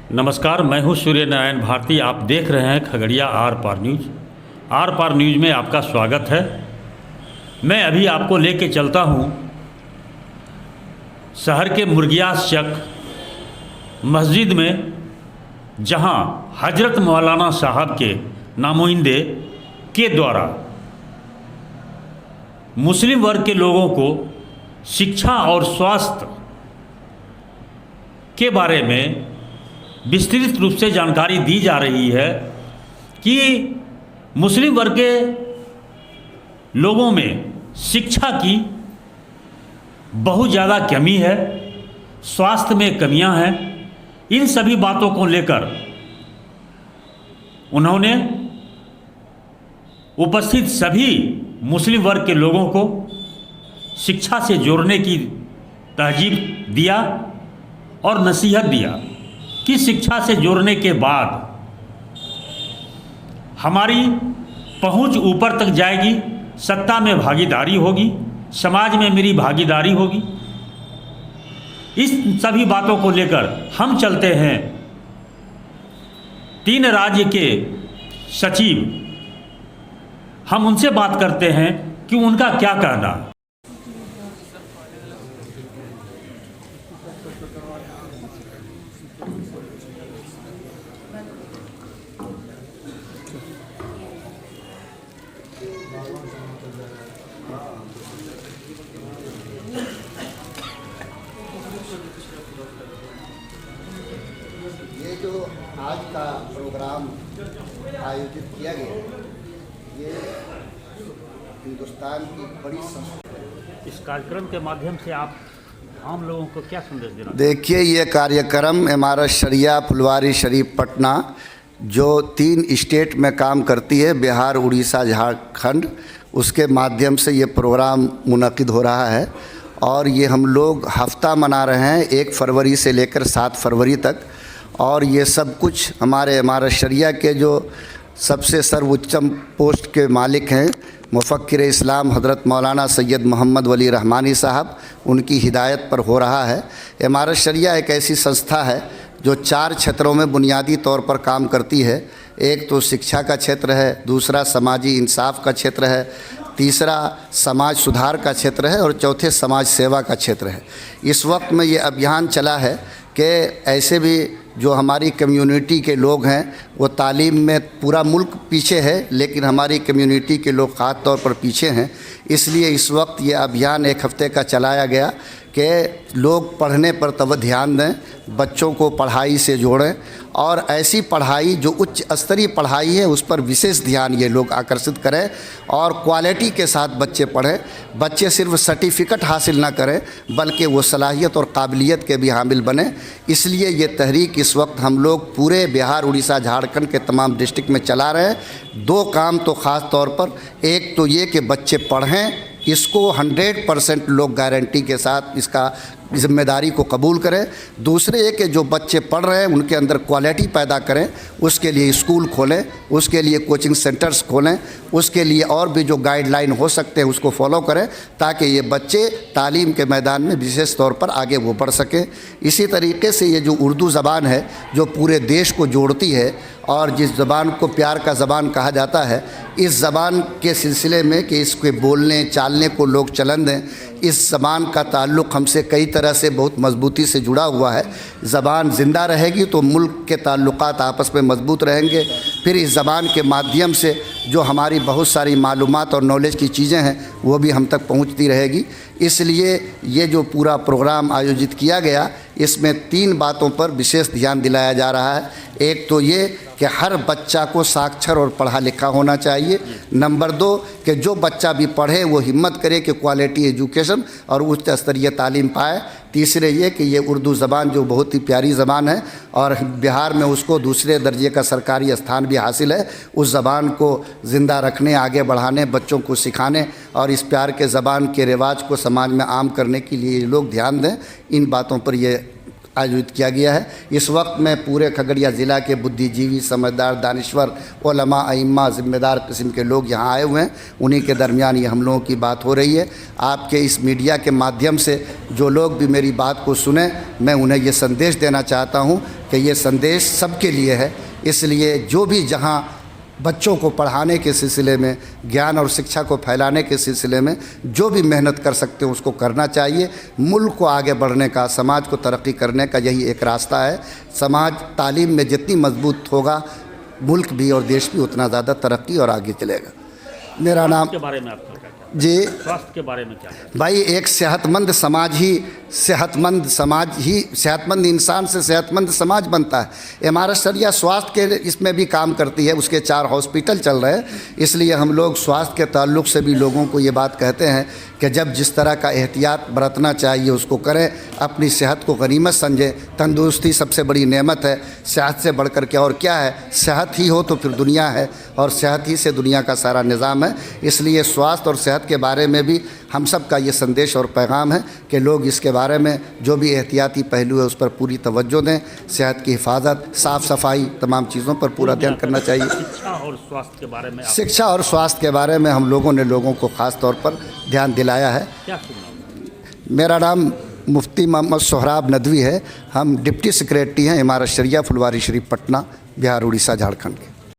नमस्कार, मैं हूं सूर्य नारायण भारती। आप देख रहे हैं खगड़िया आर पार न्यूज़। आर पार न्यूज़ में आपका स्वागत है। मैं अभी आपको लेके चलता हूं शहर के मुर्गियास चक मस्जिद में, जहां हजरत मौलाना साहब के नामुइंदे के द्वारा मुस्लिम वर्ग के लोगों को शिक्षा और स्वास्थ्य के बारे में विस्तृत रूप से जानकारी दी जा रही है कि मुस्लिम वर्ग के लोगों में शिक्षा की बहुत ज़्यादा कमी है, स्वास्थ्य में कमियां हैं। इन सभी बातों को लेकर उन्होंने उपस्थित सभी मुस्लिम वर्ग के लोगों को शिक्षा से जोड़ने की तहजीब दिया और नसीहत दिया कि शिक्षा से जोड़ने के बाद हमारी पहुंच ऊपर तक जाएगी, सत्ता में भागीदारी होगी, समाज में मेरी भागीदारी होगी। इस सभी बातों को लेकर हम चलते हैं 3 राज्य के सचिव, हम उनसे बात करते हैं कि उनका क्या कहना। ये जो आज का प्रोग्राम आयोजित किया गया, ये हिंदुस्तान की बड़ी संस्कृति। इस कार्यक्रम के माध्यम से आप आम लोगों को क्या संदेश देना? देखिए, ये कार्यक्रम इमारत शरिया फुलवारी शरीफ पटना, जो 3 स्टेट में काम करती है, बिहार, उड़ीसा, झारखंड, उसके माध्यम से ये प्रोग्राम मुनक़िद हो रहा है। और ये हम लोग हफ्ता मना रहे हैं 1 फरवरी से लेकर 7 फरवरी तक। और ये सब कुछ हमारे इमारत शरिया के जो सबसे सर्वोच्चम पोस्ट के मालिक हैं, मुफक्किर इस्लाम हज़रत मौलाना सैयद मोहम्मद वली रहमानी साहब, उनकी हिदायत पर हो रहा है। इमारत शरिया एक ऐसी संस्था है जो 4 क्षेत्रों में बुनियादी तौर पर काम करती है। एक तो शिक्षा का क्षेत्र है, दूसरा समाजी इंसाफ का क्षेत्र है, तीसरा समाज सुधार का क्षेत्र है और चौथे समाज सेवा का क्षेत्र है। इस वक्त में ये अभियान चला है कि ऐसे भी जो हमारी कम्युनिटी के लोग हैं, वो तालीम में पूरा मुल्क पीछे है, लेकिन हमारी कम्युनिटी के लोग ख़ास तौर पर पीछे हैं। इसलिए इस वक्त ये अभियान 1 हफ़्ते का चलाया गया कि लोग पढ़ने पर तवज्जो ध्यान दें, बच्चों को पढ़ाई से जोड़ें और ऐसी पढ़ाई जो उच्च स्तरीय पढ़ाई है उस पर विशेष ध्यान ये लोग आकर्षित करें और क्वालिटी के साथ बच्चे पढ़ें। बच्चे सिर्फ सर्टिफिकेट हासिल ना करें बल्कि वो सलाहियत और काबिलियत के भी हामिल बने। इसलिए ये तहरीक इस वक्त हम लोग पूरे बिहार, उड़ीसा, झारखंड के तमाम डिस्ट्रिक्ट में चला रहे हैं। 2 काम तो ख़ास तौर पर, एक तो ये कि बच्चे पढ़ें, इसको 100% लोग गारंटी के साथ इसका जिम्मेदारी को कबूल करें। दूसरे ये कि जो बच्चे पढ़ रहे हैं उनके अंदर क्वालिटी पैदा करें, उसके लिए स्कूल खोलें, उसके लिए कोचिंग सेंटर्स खोलें, उसके लिए और भी जो गाइडलाइन हो सकते हैं उसको फॉलो करें, ताकि ये बच्चे तालीम के मैदान में विशेष तौर पर आगे वो बढ़ सकें। इसी तरीके से ये जो उर्दू ज़बान है जो पूरे देश को जोड़ती है और जिस ज़बान को प्यार का ज़बान कहा जाता है, इस ज़बान के सिलसिले में कि इसके बोलने चालने को लोग चलन दें, इस ज़बान का ताल्लुक़ हमसे कई तरह से बहुत मजबूती से जुड़ा हुआ है। ज़बान ज़िंदा रहेगी तो मुल्क के ताल्लुक़ात आपस में मजबूत रहेंगे। फिर इस ज़बान के माध्यम से जो हमारी बहुत सारी मालूमात और नॉलेज की चीज़ें हैं वो भी हम तक पहुंचती रहेगी। इसलिए ये जो पूरा प्रोग्राम आयोजित किया गया, इसमें 3 बातों पर विशेष ध्यान दिलाया जा रहा है। एक तो ये कि हर बच्चा को साक्षर और पढ़ा लिखा होना चाहिए। नंबर 2 कि जो बच्चा भी पढ़े वो हिम्मत करे कि क्वालिटी एजुकेशन और उच्च स्तरीय तालीम पाए। तीसरे ये कि ये उर्दू ज़बान जो बहुत ही प्यारी ज़बान है और बिहार में उसको दूसरे दर्जे का सरकारी स्थान भी हासिल है, उस ज़बान को ज़िंदा रखने, आगे बढ़ाने, बच्चों को सिखाने और इस प्यार के ज़बान के रिवाज को समाज में आम करने के लिए लोग ध्यान दें। इन बातों पर ये आयोजित किया गया है। इस वक्त मैं पूरे खगड़िया ज़िला के बुद्धिजीवी, समझदार, दानिश्वर, उलमा, अइम्मा, ज़िम्मेदार किस्म के लोग यहाँ आए हुए हैं। उन्हीं के दरमियान ये हम लोगों की बात हो रही है। आपके इस मीडिया के माध्यम से जो लोग भी मेरी बात को सुने, मैं उन्हें ये संदेश देना चाहता हूँ कि ये संदेश सबके लिए है। इसलिए जो भी जहाँ बच्चों को पढ़ाने के सिलसिले में, ज्ञान और शिक्षा को फैलाने के सिलसिले में जो भी मेहनत कर सकते हैं उसको करना चाहिए। मुल्क को आगे बढ़ने का, समाज को तरक्की करने का यही एक रास्ता है। समाज तालीम में जितनी मजबूत होगा, मुल्क भी और देश भी उतना ज़्यादा तरक्की और आगे चलेगा। मेरा नाम के बारे में आपका क्या जी, स्वास्थ्य के बारे में क्या है? भाई एक सेहतमंद इंसान से सेहतमंद समाज बनता है। इमारत शरिया स्वास्थ्य के इसमें भी काम करती है, उसके 4 हॉस्पिटल चल रहे हैं। इसलिए हम लोग स्वास्थ्य के ताल्लुक़ से भी लोगों को ये बात कहते हैं कि जब जिस तरह का एहतियात बरतना चाहिए उसको करें, अपनी सेहत को गनीमत समझें। तंदुरुस्ती सबसे बड़ी नेमत है, सेहत से बढ़कर के और क्या है। सेहत ही हो तो फिर दुनिया है, और सेहत ही से दुनिया का सारा निज़ाम है। इसलिए स्वास्थ्य और सेहत के बारे में भी हम सब का ये संदेश और पैगाम है कि लोग इसके बारे में जो भी एहतियाती पहलू है उस पर पूरी तवज्जो दें। सेहत की हिफाजत, साफ़ सफाई, तमाम चीज़ों पर पूरा ध्यान करना चाहिए। शिक्षा और स्वास्थ्य के बारे में शिक्षा और स्वास्थ्य के बारे में हम लोगों ने लोगों को ख़ास तौर पर ध्यान दिलाया है। क्या सुनना? मेरा नाम मुफ्ती मोहम्मद सोहराब नदवी है। हम डिप्टी सेक्रेटरी हैं इमारत शरिया फुलवारी शरीफ पटना, बिहार, उड़ीसा, झारखंड के।